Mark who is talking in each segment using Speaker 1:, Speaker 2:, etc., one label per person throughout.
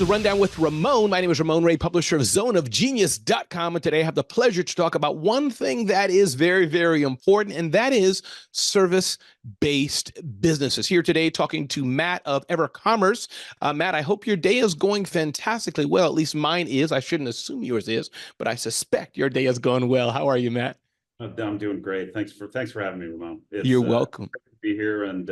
Speaker 1: Rundown with Ramon. My name is Ramon Ray, publisher of zoneofgenius.com. And today I have the pleasure to talk about one thing that is very, very important, and that is service-based businesses. Here today talking to Matt of EverCommerce. Matt, I hope your day is going fantastically well. At least mine is. I shouldn't assume yours is, but I suspect your day is going well. How are you, Matt?
Speaker 2: I'm doing great. Thanks for having me, Ramon.
Speaker 1: You're welcome.
Speaker 2: Great to be here, and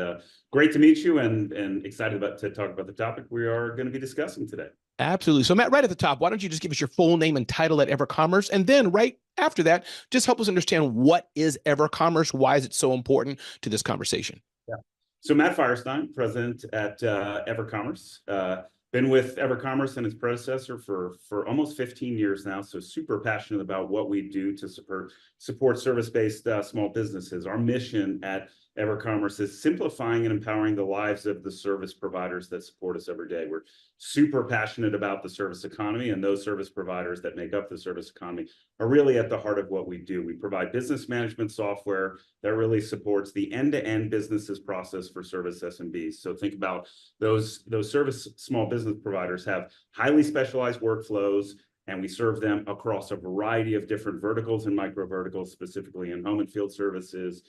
Speaker 2: great to meet you, and excited to talk about the topic we are going to be discussing today.
Speaker 1: Absolutely. So Matt, right at the top, why don't you just give us your full name and title at EverCommerce? And then right after that, just help us understand what is EverCommerce? Why is it so important to this conversation?
Speaker 2: Yeah. So Matt Feierstein, president at EverCommerce. Been with EverCommerce and its predecessor for almost 15 years now, so super passionate about what we do to support service-based small businesses. Our mission at EverCommerce is simplifying and empowering the lives of the service providers that support us every day. We're super passionate about the service economy, and those service providers that make up the service economy are really at the heart of what we do. We provide business management software that really supports the end-to-end businesses process for service SMBs. So think about those service small business providers have highly specialized workflows, and we serve them across a variety of different verticals and micro verticals, specifically in home and field services,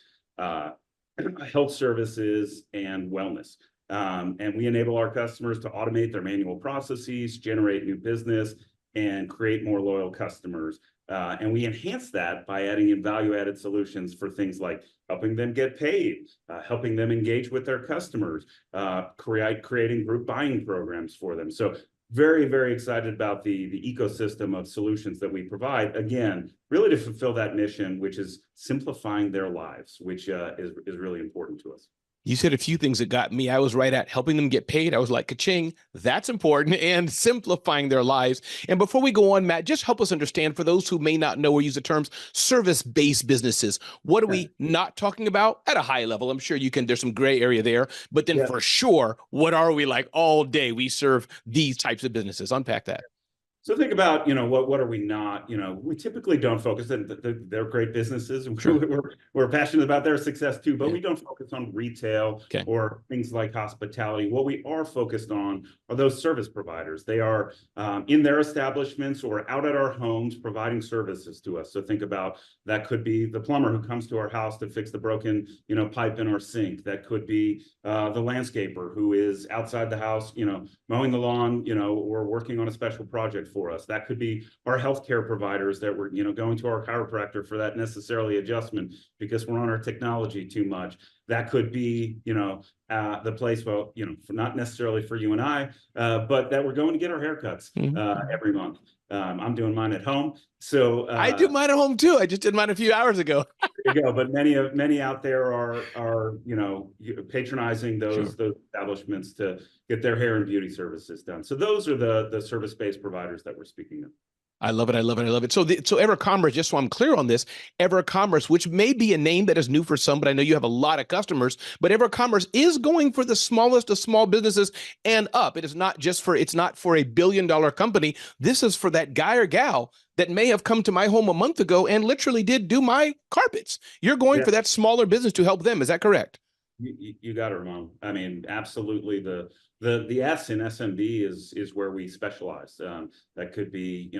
Speaker 2: health services, and wellness. And we enable our customers to automate their manual processes, generate new business, and create more loyal customers. And we enhance that by adding in value-added solutions for things like helping them get paid, helping them engage with their customers, creating group buying programs for them. So very, very excited about the ecosystem of solutions that we provide, again, really to fulfill that mission, which is simplifying their lives, which is really important to us.
Speaker 1: You said a few things that got me. I was right at helping them get paid. I was like, ka-ching, that's important, and simplifying their lives. And before we go on, Matt, just help us understand, for those who may not know or use the terms service-based businesses, what are we not talking about at a high level? I'm sure there's some gray area there, but then for sure, what are we like all day? We serve these types of businesses. Unpack that.
Speaker 2: So think about, what are we not? We typically don't focus, and they're great businesses, and we're passionate about their success too, but we don't focus on retail or things like hospitality. What we are focused on are those service providers. They are in their establishments or out at our homes providing services to us. So think about, that could be the plumber who comes to our house to fix the broken, pipe in our sink. That could be the landscaper who is outside the house, mowing the lawn, or working on a special project for us. That could be our healthcare providers that we're, going to our chiropractor for that necessarily adjustment because we're on our technology too much. That could be, the place, well, for not necessarily for you and I, but that we're going to get our haircuts every month. I'm doing mine at home. So
Speaker 1: I do mine at home too. I just did mine a few hours ago.
Speaker 2: There you go. But many out there are patronizing those establishments to get their hair and beauty services done. So those are the service-based providers that we're speaking of.
Speaker 1: I love it. I love it. I love it. So EverCommerce, just so I'm clear on this, EverCommerce, which may be a name that is new for some, but I know you have a lot of customers, but EverCommerce is going for the smallest of small businesses and up. It's not for a $1 billion company. This is for that guy or gal that may have come to my home a month ago and literally did do my carpets. You're going for that smaller business to help them. Is that correct?
Speaker 2: You got it, Ramon. I mean, absolutely. The S in SMB is where we specialize. That could be,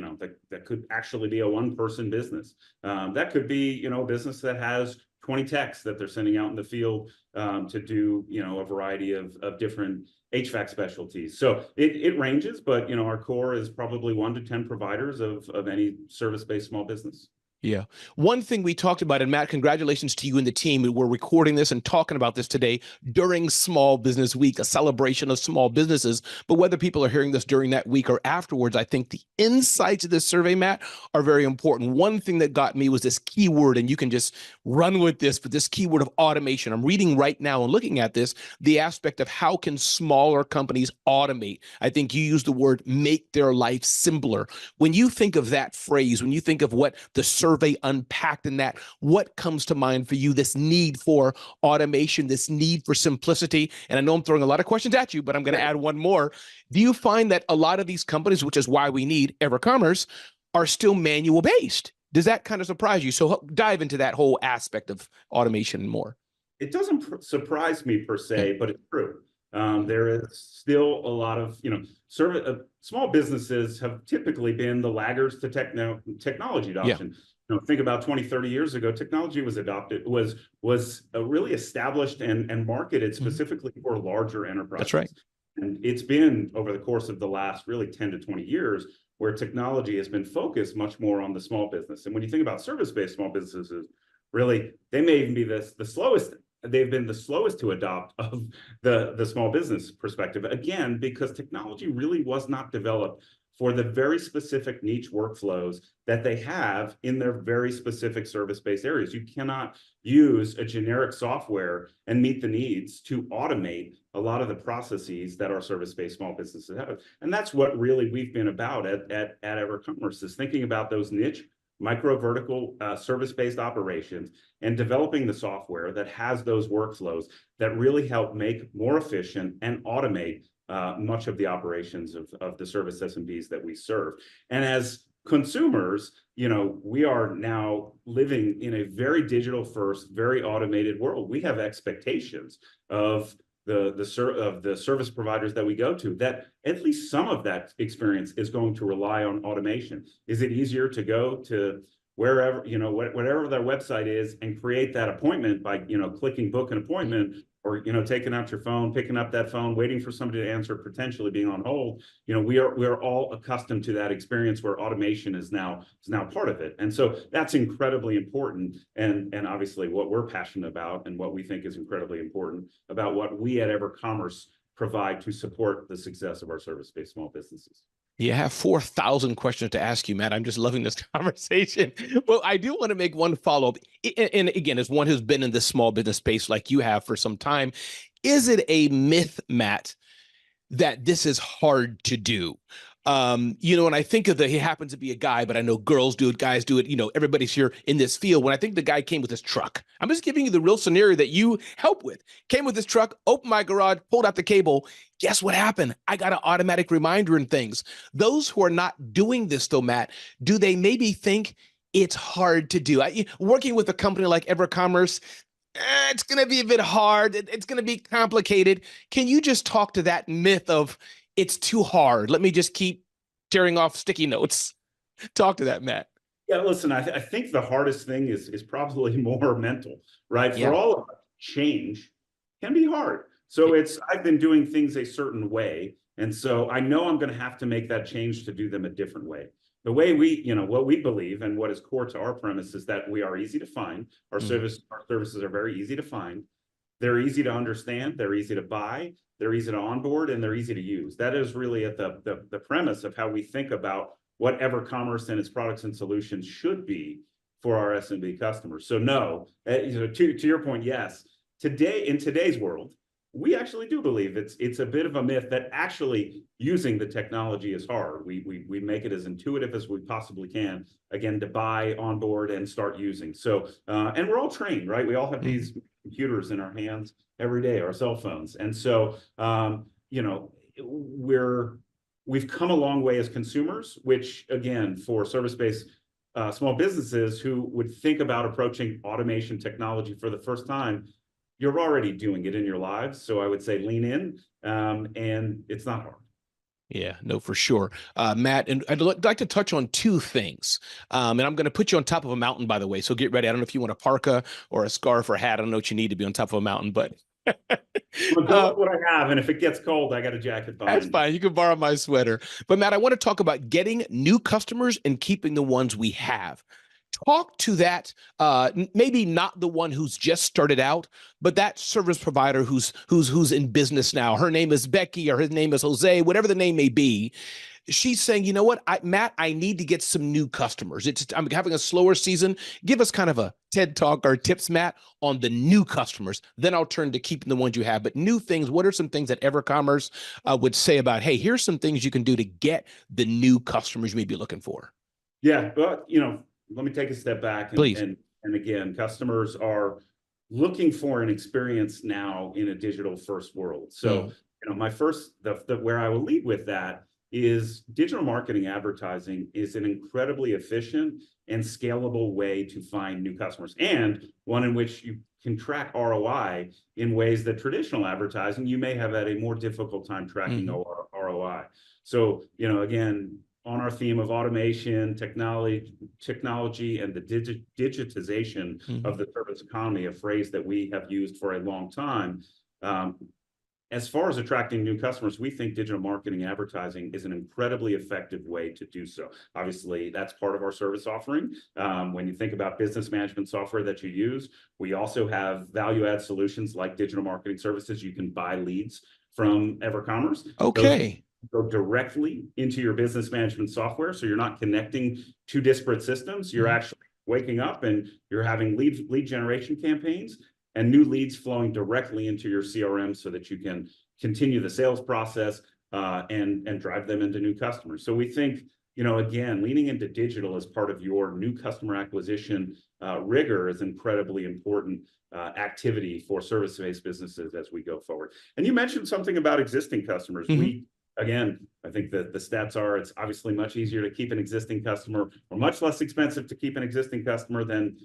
Speaker 2: that could actually be a one-person business. That could be, a business that has 20 techs that they're sending out in the field to do, a variety of different HVAC specialties. So it ranges, but, our core is probably 1 to 10 providers of any service-based small business.
Speaker 1: Yeah. One thing we talked about, and Matt, congratulations to you and the team. We're recording this and talking about this today during Small Business Week, a celebration of small businesses. But whether people are hearing this during that week or afterwards, I think the insights of this survey, Matt, are very important. One thing that got me was this keyword, and you can just run with this, but this keyword of automation. I'm reading right now and looking at this, the aspect of how can smaller companies automate. I think you used the word make their life simpler. When you think of that phrase, when you think of what the survey unpacked in that, what comes to mind for you, this need for automation, this need for simplicity? And I know I'm throwing a lot of questions at you, but I'm going to add one more. Do you find that a lot of these companies, which is why we need EverCommerce, are still manual based? Does that kind of surprise you? So dive into that whole aspect of automation and more.
Speaker 2: It doesn't surprise me per se, but it's true. There is still a lot of, small businesses have typically been the laggards to technology adoption. Think about 20, 30 years ago, technology was really established and marketed specifically for larger enterprises.
Speaker 1: That's right.
Speaker 2: And it's been over the course of the last really 10 to 20 years where technology has been focused much more on the small business. And when you think about service-based small businesses, really, they may even be the slowest. They've been the slowest to adopt of the small business perspective, again, because technology really was not developed for the very specific niche workflows that they have in their very specific service-based areas. You cannot use a generic software and meet the needs to automate a lot of the processes that our service-based small businesses have. And that's what really we've been about at EverCommerce, is thinking about those niche micro vertical service-based operations and developing the software that has those workflows that really help make more efficient and automate much of the operations of the service SMBs that we serve. And as consumers, we are now living in a very digital first, very automated world. We have expectations of the service providers that we go to, that at least some of that experience is going to rely on automation. Is it easier to go to wherever, whatever their website is and create that appointment by, clicking book an appointment, or, taking out your phone, picking up that phone, waiting for somebody to answer, potentially being on hold? We are all accustomed to that experience where automation is now part of it. And so that's incredibly important. And obviously what we're passionate about and what we think is incredibly important about what we at EverCommerce provide to support the success of our service-based small businesses.
Speaker 1: You have 4,000 questions to ask you, Matt. I'm just loving this conversation. Well, I do want to make one follow-up. And again, as one who's been in this small business space like you have for some time, is it a myth, Matt, that this is hard to do? When I think of he happens to be a guy, but I know girls do it, guys do it, everybody's here in this field. When I think the guy came with his truck, I'm just giving you the real scenario that you help with. Came with his truck, opened my garage, pulled out the cable. Guess what happened? I got an automatic reminder and things. Those who are not doing this though, Matt, do they maybe think it's hard to do? Working with a company like EverCommerce, it's going to be a bit hard. It's going to be complicated. Can you just talk to that myth of it's too hard? Let me just keep tearing off sticky notes. Talk to that, Matt.
Speaker 2: Yeah, listen, I think the hardest thing is probably more mental, right?
Speaker 1: Yeah.
Speaker 2: For all of us, change can be hard. So I've been doing things a certain way. And so I know I'm going to have to make that change to do them a different way. The way what we believe and what is core to our premise is that we are easy to find. Our services are very easy to find. They're easy to understand. They're easy to buy. They're easy to onboard, and they're easy to use. That is really at the premise of how we think about what EverCommerce and its products and solutions should be for our SMB customers. So no, to your point, yes. Today, in today's world, we actually do believe it's a bit of a myth that actually using the technology is hard. We make it as intuitive as we possibly can, again, to buy, onboard, and start using. So, and we're all trained, right? We all have these computers in our hands every day, our cell phones. And so, we've come a long way as consumers, which again, for service-based small businesses who would think about approaching automation technology for the first time, you're already doing it in your lives. So I would say lean in, and it's not hard.
Speaker 1: Yeah, no, for sure. Matt, and I'd like to touch on two things. And I'm going to put you on top of a mountain, by the way. So get ready. I don't know if you want a parka or a scarf or a hat. I don't know what you need to be on top of a mountain, but
Speaker 2: go with what I have. And if it gets cold, I got a jacket behind.
Speaker 1: That's fine. You can borrow my sweater. But Matt, I want to talk about getting new customers and keeping the ones we have. Talk to that, maybe not the one who's just started out, but that service provider who's in business now. Her name is Becky or his name is Jose, whatever the name may be. She's saying, you know what, Matt, I need to get some new customers. I'm having a slower season. Give us kind of a TED Talk or tips, Matt, on the new customers. Then I'll turn to keeping the ones you have. But new things, what are some things that EverCommerce would say about, hey, here's some things you can do to get the new customers you may be looking for?
Speaker 2: Yeah, but, let me take a step back.
Speaker 1: Please.
Speaker 2: And again, customers are looking for an experience now in a digital first world. So, my first, where I will lead with that is digital marketing advertising is an incredibly efficient and scalable way to find new customers, and one in which you can track ROI in ways that traditional advertising, you may have had a more difficult time tracking ROI. So, again, on our theme of automation, technology, and the digitization of the service economy, a phrase that we have used for a long time. As far as attracting new customers, we think digital marketing and advertising is an incredibly effective way to do so. Obviously, that's part of our service offering. When you think about business management software that you use, we also have value-add solutions like digital marketing services. You can buy leads from EverCommerce.
Speaker 1: Okay.
Speaker 2: Those go directly into your business management software, so you're not connecting two disparate systems. You're actually waking up and you're having lead generation campaigns and new leads flowing directly into your CRM so that you can continue the sales process and drive them into new customers. So we think, again, leaning into digital as part of your new customer acquisition rigor is incredibly important activity for service-based businesses as we go forward. And you mentioned something about existing customers. Again, I think that the stats are, it's obviously much easier to keep an existing customer, or much less expensive to keep an existing customer than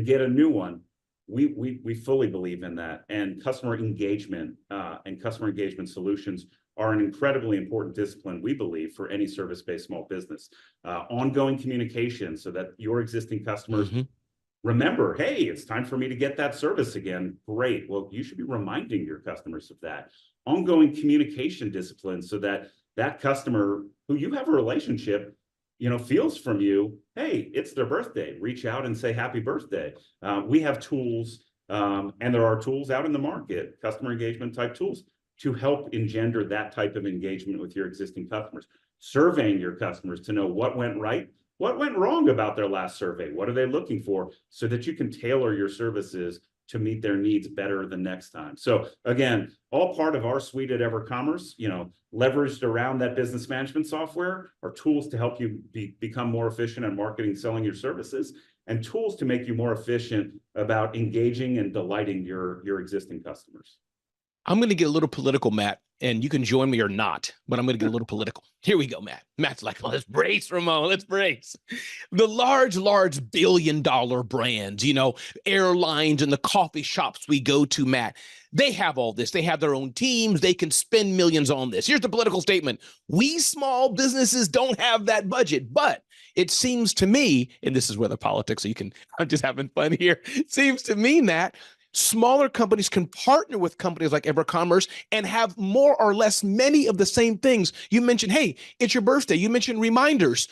Speaker 2: get a new one. We fully believe in that, and customer engagement solutions are an incredibly important discipline, we believe, for any service-based small business. Ongoing communication so that your existing customers remember, hey, it's time for me to get that service again. Great. Well, you should be reminding your customers of that. Ongoing communication discipline so that that customer who you have a relationship feels from you, hey, it's their birthday. Reach out and say happy birthday. We have tools, and there are tools out in the market, customer engagement type tools, to help engender that type of engagement with your existing customers. Surveying your customers to know what went right, what went wrong about their last survey, what are they looking for, so that you can tailor your services to meet their needs better the next time. So again, all part of our suite at EverCommerce, leveraged around that business management software, are tools to help you become more efficient at marketing, selling your services, and tools to make you more efficient about engaging and delighting your existing customers.
Speaker 1: I'm going to get a little political, Matt, and you can join me or not, but I'm going to get a little political. Here we go, Matt. Matt's like, let's brace, Ramon, let's brace. The large billion-dollar brands, airlines and the coffee shops we go to, Matt, they have all this. They have their own teams. They can spend millions on this. Here's the political statement. We small businesses don't have that budget, but it seems to me, and this is where the politics, so I'm just having fun here. It seems to me, Matt, smaller companies can partner with companies like EverCommerce and have more or less many of the same things. You mentioned, hey, it's your birthday. You mentioned reminders.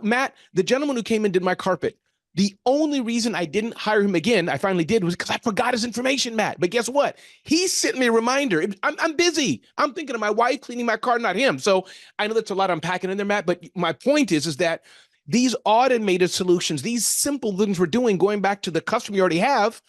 Speaker 1: Matt, the gentleman who came and did my carpet, the only reason I didn't hire him again, I finally did, was because I forgot his information, Matt. But guess what? He sent me a reminder. I'm busy. I'm thinking of my wife cleaning my car, not him. So I know that's a lot I'm packing in there, Matt. But my point is that these automated solutions, these simple things we're doing, going back to the customer you already have,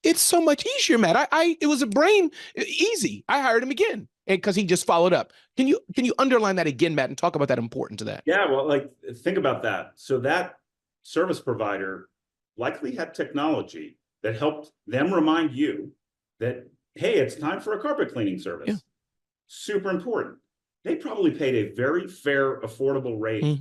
Speaker 1: it's so much easier, Matt. It was a brain easy. I hired him again because he just followed up. Can you underline that again, Matt, and talk about that importance of that?
Speaker 2: Yeah, well, think about that. So that service provider likely had technology that helped them remind you that, hey, it's time for a carpet cleaning service.
Speaker 1: Yeah.
Speaker 2: Super important. They probably paid a very fair, affordable rate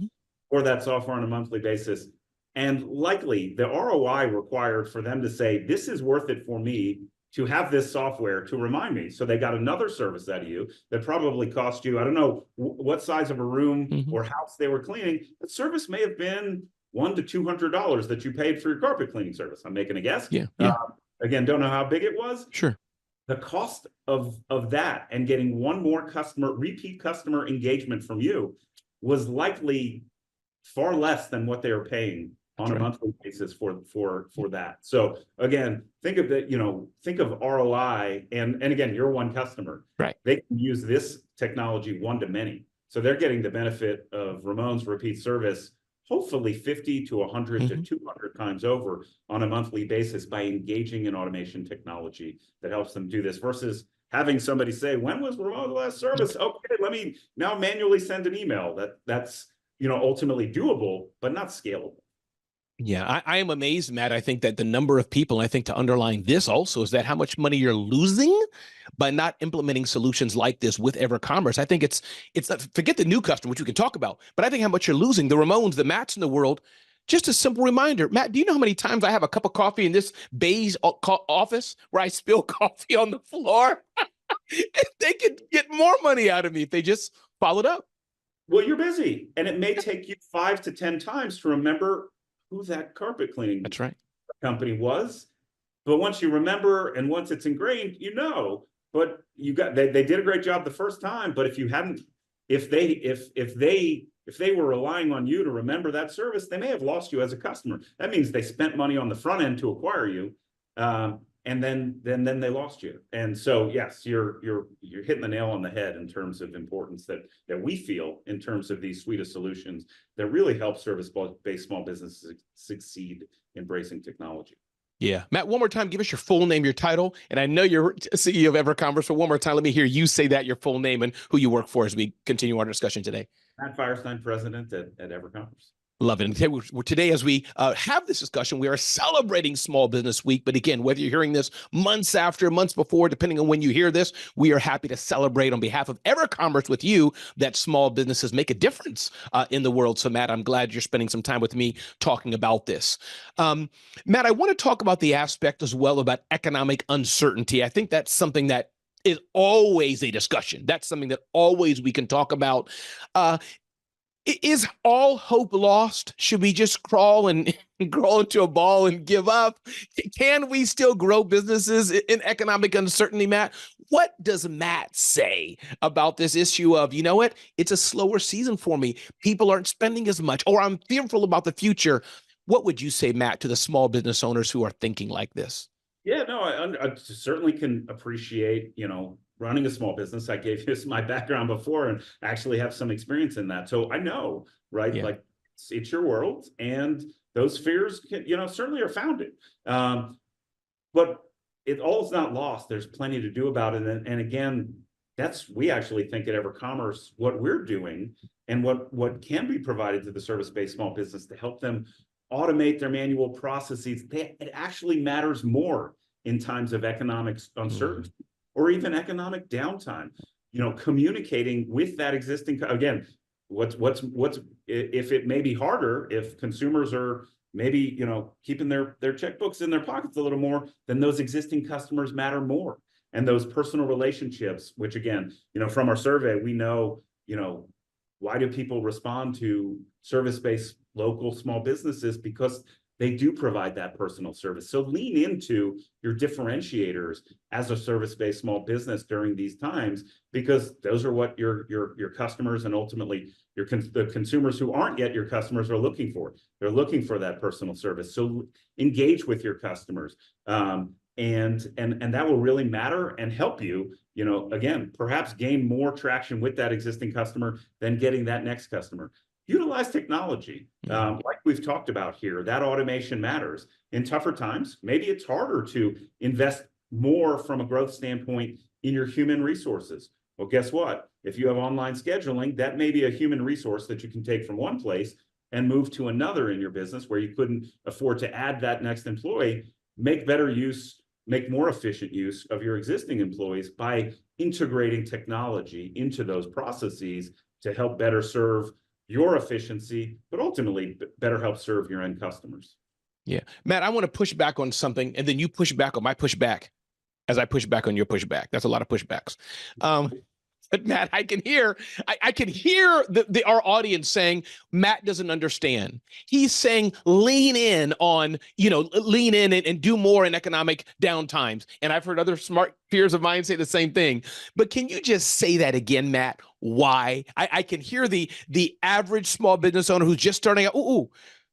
Speaker 2: for that software on a monthly basis. And likely the ROI required for them to say, this is worth it for me to have this software to remind me. So they got another service out of you that probably cost you, I don't know what size of a room or house they were cleaning. That service may have been $100 to $200 that you paid for your carpet cleaning service. I'm making a guess.
Speaker 1: Yeah.
Speaker 2: Again, don't know how big it was.
Speaker 1: Sure.
Speaker 2: The cost of that and getting one more repeat customer engagement from you was likely far less than what they were paying on a monthly basis for that. So again, think of it, think of ROI, and again, you're one customer.
Speaker 1: Right.
Speaker 2: They can use this technology one to many. So they're getting the benefit of Ramon's repeat service, hopefully 50 to 100 to 200 times over on a monthly basis by engaging in automation technology that helps them do this, versus having somebody say, when was Ramon's last service? Okay, let me now manually send an email. That's ultimately doable, but not scalable.
Speaker 1: Yeah, I am amazed, Matt. I think that the number of people, and I think to underline this also, is that how much money you're losing by not implementing solutions like this with EverCommerce. I think it's forget the new customer, which we can talk about, but I think how much you're losing. The Ramones, the Matts in the world, Just a simple reminder, Matt, do you know how many times I have a cup of coffee in this beige office where I spill coffee on the floor? They could get more money out of me if they just followed up.
Speaker 2: Well, you're busy, and it may take you 5 to 10 times to remember who that carpet cleaning
Speaker 1: That's right.
Speaker 2: company was. But once you remember, and once it's ingrained, you know. But they did a great job the first time. But if you hadn't, if they were relying on you to remember that service, they may have lost you as a customer. That means they spent money on the front end to acquire you, and then they lost you. And so yes, you're hitting the nail on the head in terms of importance that we feel in terms of these suite of solutions that really help service-based small businesses succeed embracing technology.
Speaker 1: Yeah. Matt, one more time, give us your full name, your title. And I know you're CEO of EverCommerce, but one more time, let me hear you say that, your full name and who you work for as we continue our discussion today.
Speaker 2: Matt Feierstein, president at EverCommerce.
Speaker 1: Love it. And today, as we have this discussion, we are celebrating Small Business Week. But again, whether you're hearing this months after, months before, depending on when you hear this, we are happy to celebrate on behalf of EverCommerce with you that small businesses make a difference in the world. So, Matt, I'm glad you're spending some time with me talking about this. Matt, I want to talk about the aspect as well about economic uncertainty. I think that's something that is always a discussion. That's something that always we can talk about. Is all hope lost? Should we just crawl into a ball and give up? Can we still grow businesses in economic uncertainty, Matt? What does Matt say about this issue of, you know what, it's a slower season for me. People aren't spending as much, or I'm fearful about the future. What would you say, Matt, to the small business owners who are thinking like this?
Speaker 2: Yeah, no, I certainly can appreciate, running a small business. I gave you my background before and actually have some experience in that. So I know, right? Yeah. Like it's your world, and those fears can, certainly are founded. But it all is not lost. There's plenty to do about it. And again, we actually think at EverCommerce, what we're doing and what can be provided to the service-based small business to help them automate their manual processes, it actually matters more in times of economic uncertainty or even economic downtime. Communicating with that existing, again, what's if it may be harder, if consumers are maybe keeping their checkbooks in their pockets a little more, then those existing customers matter more, and those personal relationships, which again, from our survey, we know, why do people respond to service-based local small businesses? Because they do provide that personal service. So lean into your differentiators as a service-based small business during these times, because those are what your customers and ultimately the consumers who aren't yet your customers are looking for. They're looking for that personal service. So engage with your customers, and that will really matter and help you. Again, perhaps gain more traction with that existing customer than getting that next customer. Utilize technology. Like we've talked about here, that automation matters. In tougher times, maybe it's harder to invest more from a growth standpoint in your human resources. Well, guess what? If you have online scheduling, that may be a human resource that you can take from one place and move to another in your business where you couldn't afford to add that next employee. Make more efficient use of your existing employees by integrating technology into those processes to help better serve your efficiency, but ultimately better help serve your end customers.
Speaker 1: Yeah. Matt, I want to push back on something, and then you push back on my pushback as I push back on your pushback. That's a lot of pushbacks. But Matt, I can hear our audience saying, Matt doesn't understand. He's saying, lean in and do more in economic downtimes. And I've heard other smart peers of mine say the same thing. But can you just say that again, Matt? Why? I can hear the average small business owner who's just starting out.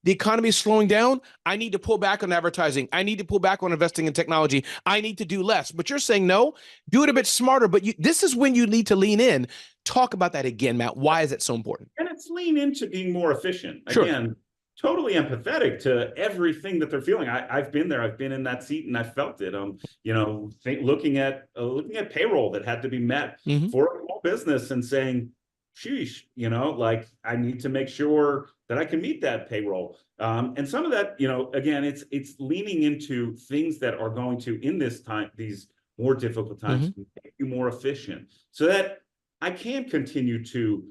Speaker 1: The economy is slowing down. I need to pull back on advertising. I need to pull back on investing in technology. I need to do less. But you're saying, no, do it a bit smarter. But this is when you need to lean in. Talk about that again, Matt. Why is it so important?
Speaker 2: And it's lean into being more efficient.
Speaker 1: Sure.
Speaker 2: Again, totally empathetic to everything that they're feeling. I've been there. I've been in that seat and I felt it. Looking at payroll that had to be met for a small business and saying, sheesh, I need to make sure that I can meet that payroll. And some of that, again, it's leaning into things that are going to, in these more difficult times, make you more efficient so that I can continue to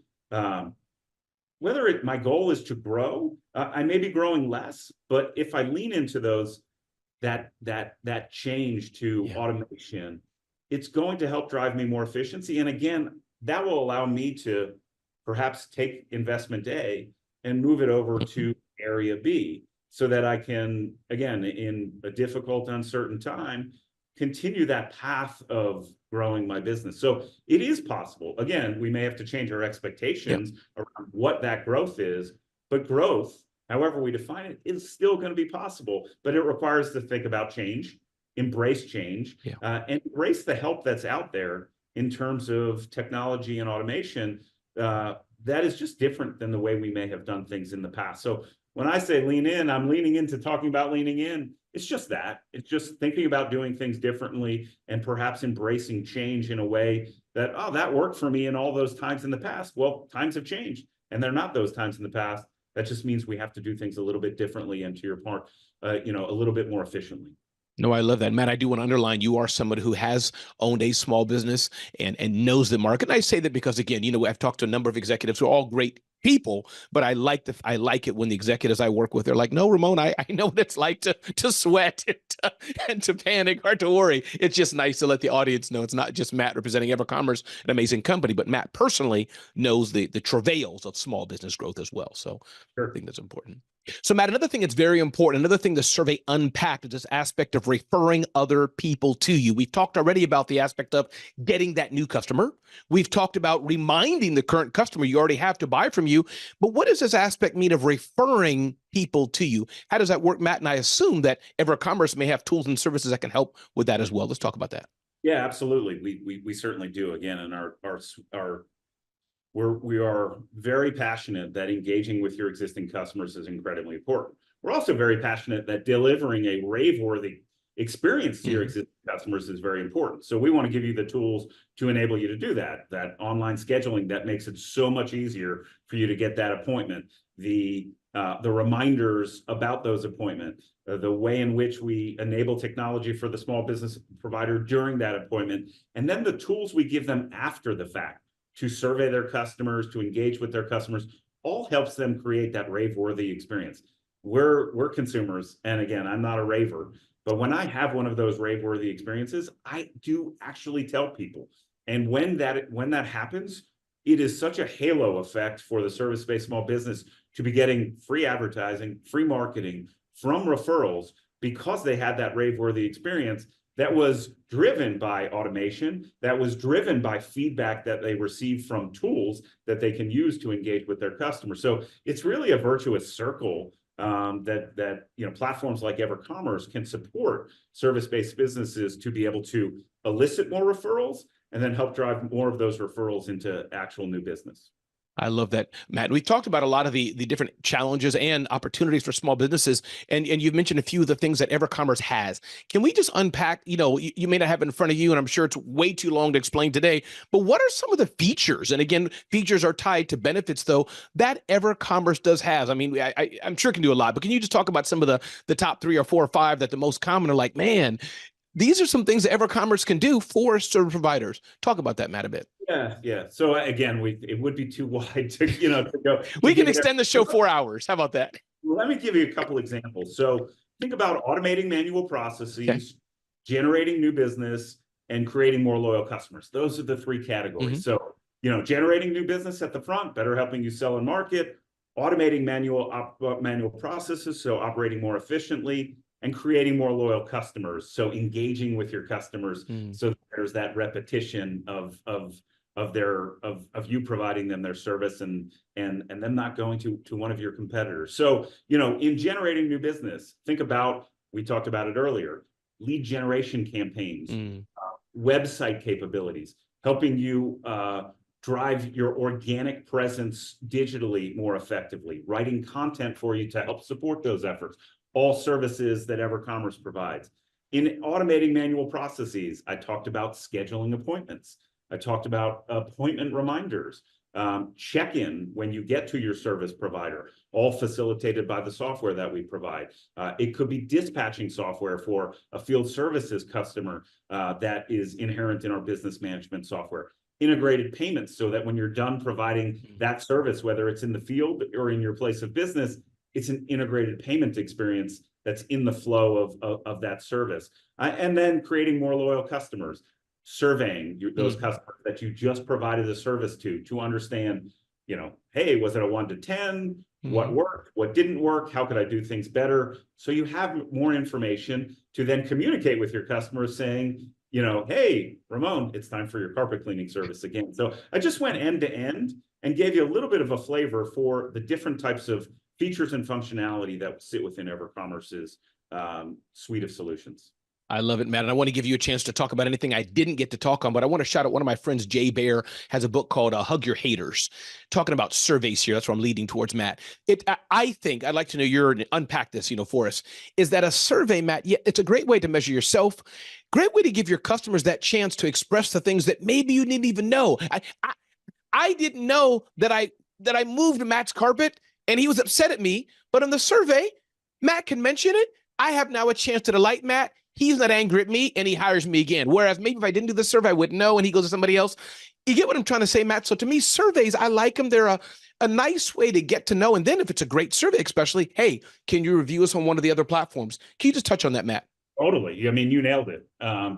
Speaker 2: my goal is to grow, I may be growing less, but if I lean into those, that change to automation, it's going to help drive me more efficiency. And again, that will allow me to perhaps take investment A and move it over to area B, so that I can, again, in a difficult, uncertain time, continue that path of growing my business. So it is possible. Again, we may have to change our expectations around what that growth is, but growth, however we define it, is still going to be possible. But it requires to think about change, embrace change, and embrace the help that's out there in terms of technology and automation. That is just different than the way we may have done things in the past. So when I say lean in, I'm leaning into talking about leaning in. It's just that. It's just thinking about doing things differently and perhaps embracing change in a way that, oh, that worked for me in all those times in the past. Well, times have changed, and they're not those times in the past. That just means we have to do things a little bit differently, and to your point, a little bit more efficiently.
Speaker 1: No, I love that, Matt. I do want to underline you are somebody who has owned a small business and knows the market. And I say that because, again, I've talked to a number of executives who are all great people, but I like it when the executives I work with, they're like, no, Ramon, I know what it's like to sweat and to panic or to worry. It's just nice to let the audience know it's not just Matt representing EverCommerce, an amazing company, but Matt personally knows the travails of small business growth as well. So I think that's important. So, Matt, another thing that's very important, another thing the survey unpacked is this aspect of referring other people to you. We've talked already about the aspect of getting that new customer. We've talked about reminding the current customer you already have to buy from you. But what does this aspect mean of referring people to you? How does that work, Matt? And I assume that EverCommerce may have tools and services that can help with that as well. Let's talk about that.
Speaker 2: Yeah, absolutely. We certainly do. Again, and we are very passionate that engaging with your existing customers is incredibly important. We're also very passionate that delivering a rave-worthy experience to your existing customers is very important. So we want to give you the tools to enable you to do that. That online scheduling that makes it so much easier for you to get that appointment. The reminders about those appointments, the way in which we enable technology for the small business provider during that appointment, and then the tools we give them after the fact to survey their customers, to engage with their customers, all helps them create that rave-worthy experience. We're consumers, and again, I'm not a raver, but when I have one of those rave-worthy experiences, I do actually tell people. And when that happens, it is such a halo effect for the service-based small business to be getting free advertising, free marketing from referrals, because they had that rave-worthy experience that was driven by automation, that was driven by feedback that they received from tools that they can use to engage with their customers. So it's really a virtuous circle that platforms like EverCommerce can support service-based businesses to be able to elicit more referrals and then help drive more of those referrals into actual new business.
Speaker 1: I love that, Matt. We've talked about a lot of the different challenges and opportunities for small businesses, and you've mentioned a few of the things that EverCommerce has. Can we just unpack, you may not have it in front of you, and I'm sure it's way too long to explain today, but what are some of the features? And again, features are tied to benefits, though, that EverCommerce does have. I mean, I'm sure it can do a lot, but can you just talk about some of the top 3 or 4 or 5 that the most common are like, man, these are some things that EverCommerce can do for service providers. Talk about that, Matt, a bit.
Speaker 2: Yeah. So again, it would be too wide to go.
Speaker 1: We can extend the show 4 hours. How about that?
Speaker 2: Let me give you a couple examples. So think about automating manual processes, generating new business, and creating more loyal customers. Those are the 3 categories. So, generating new business at the front, better helping you sell and market, automating manual processes, so operating more efficiently, and creating more loyal customers, so engaging with your customers, so there's that repetition of you providing them their service and them not going to one of your competitors. So in generating new business, think about, we talked about it earlier, lead generation campaigns, website capabilities, helping you drive your organic presence digitally more effectively, writing content for you to help support those efforts. All services that EverCommerce provides. In automating manual processes, I talked about scheduling appointments. I talked about appointment reminders, check-in when you get to your service provider, all facilitated by the software that we provide. It could be dispatching software for a field services customer that is inherent in our business management software. integrated payments so that when you're done providing that service, whether it's in the field or in your place of business, it's an integrated payment experience that's in the flow of that service. And then creating more loyal customers, surveying those customers that you just provided a service to understand, hey, was it a 1 to 10? What worked? What didn't work? How could I do things better? So you have more information to then communicate with your customers saying, hey, Ramon, it's time for your carpet cleaning service again. So I just went end to end and gave you a little bit of a flavor for the different types of features and functionality that sit within EverCommerce's suite of solutions.
Speaker 1: I love it, Matt. And I want to give you a chance to talk about anything I didn't get to talk on, but I want to shout out one of my friends, Jay Bear, has a book called Hug Your Haters, talking about surveys here. That's where I'm leading towards, Matt. I think I'd like to know unpack this, for us, is that a survey, Matt, it's a great way to measure yourself, great way to give your customers that chance to express the things that maybe you didn't even know. I didn't know that I moved Matt's carpet and he was upset at me, but in the survey, Matt can mention it. I have now a chance to delight Matt. He's not angry at me, and he hires me again. Whereas maybe if I didn't do the survey, I wouldn't know, and he goes to somebody else. You get what I'm trying to say, Matt? So to me, surveys, I like them. They're a nice way to get to know. And then if it's a great survey, especially, hey, can you review us on one of the other platforms? Can you just touch on that, Matt?
Speaker 2: Totally. I mean, you nailed it.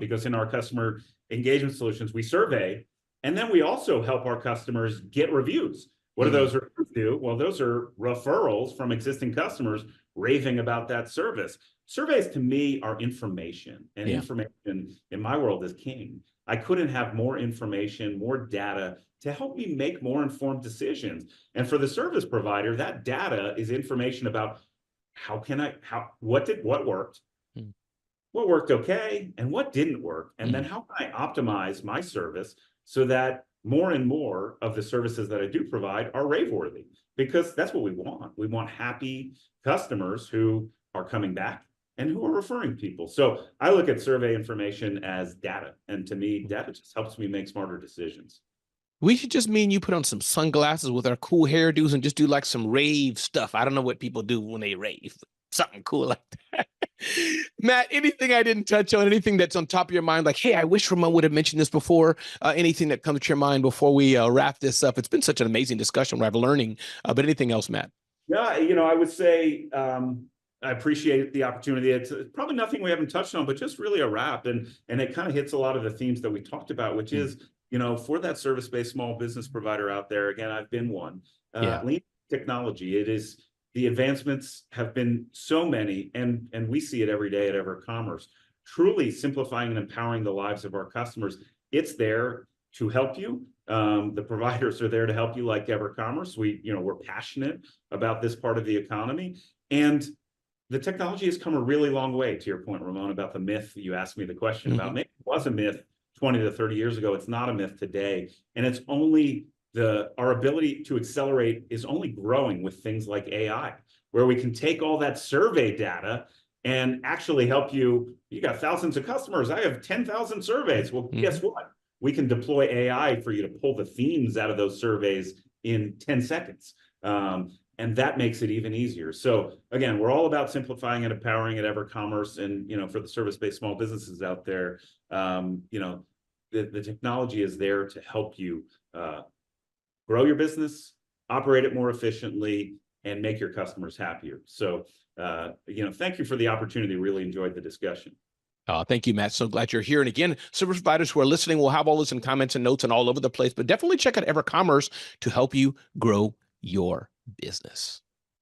Speaker 2: Because in our customer engagement solutions, we survey, and then we also help our customers get reviews. What do those reviews do? Well, those are referrals from existing customers raving about that service. Surveys to me are information, and information in my world is king. I couldn't have more information, more data to help me make more informed decisions. And for the service provider, that data is information about what worked, what worked okay, and what didn't work. And then how can I optimize my service so that more and more of the services that I do provide are rave-worthy? Because that's what we want. We want happy customers who are coming back and who are referring people. So I look at survey information as data. And to me, data just helps me make smarter decisions.
Speaker 1: We should just, me and you, put on some sunglasses with our cool hairdos and just do like some rave stuff. I don't know what people do when they rave. Something cool like that. Matt, anything I didn't touch on, anything that's on top of your mind, like, hey, I wish Ramon would have mentioned this before, anything that comes to your mind before we wrap this up? It's been such an amazing discussion. We're learning, but anything else, Matt?
Speaker 2: Yeah, I would say I appreciate the opportunity. It's probably nothing we haven't touched on, but just really a wrap. And it kind of hits a lot of the themes that we talked about, which is, for that service-based small business provider out there, again, I've been one. Lean technology, the advancements have been so many, and we see it every day at EverCommerce, truly simplifying and empowering the lives of our customers. It's there to help you. The providers are there to help you, like EverCommerce. We're passionate about this part of the economy, and the technology has come a really long way. To your point, Ramon, about the myth you asked me the question about, maybe it was a myth 20 to 30 years ago. It's not a myth today, and it's only our ability to accelerate is only growing with things like AI, where we can take all that survey data and actually help you. You got thousands of customers. I have 10,000 surveys. Well, guess what? We can deploy AI for you to pull the themes out of those surveys in 10 seconds. And that makes it even easier. So again, we're all about simplifying and empowering at EverCommerce. And, for the service-based small businesses out there, the technology is there to help you grow your business, operate it more efficiently, and make your customers happier. So, thank you for the opportunity. Really enjoyed the discussion.
Speaker 1: Thank you, Matt. So glad you're here. And again, service providers who are listening will have all this in comments and notes and all over the place, but definitely check out EverCommerce to help you grow your business.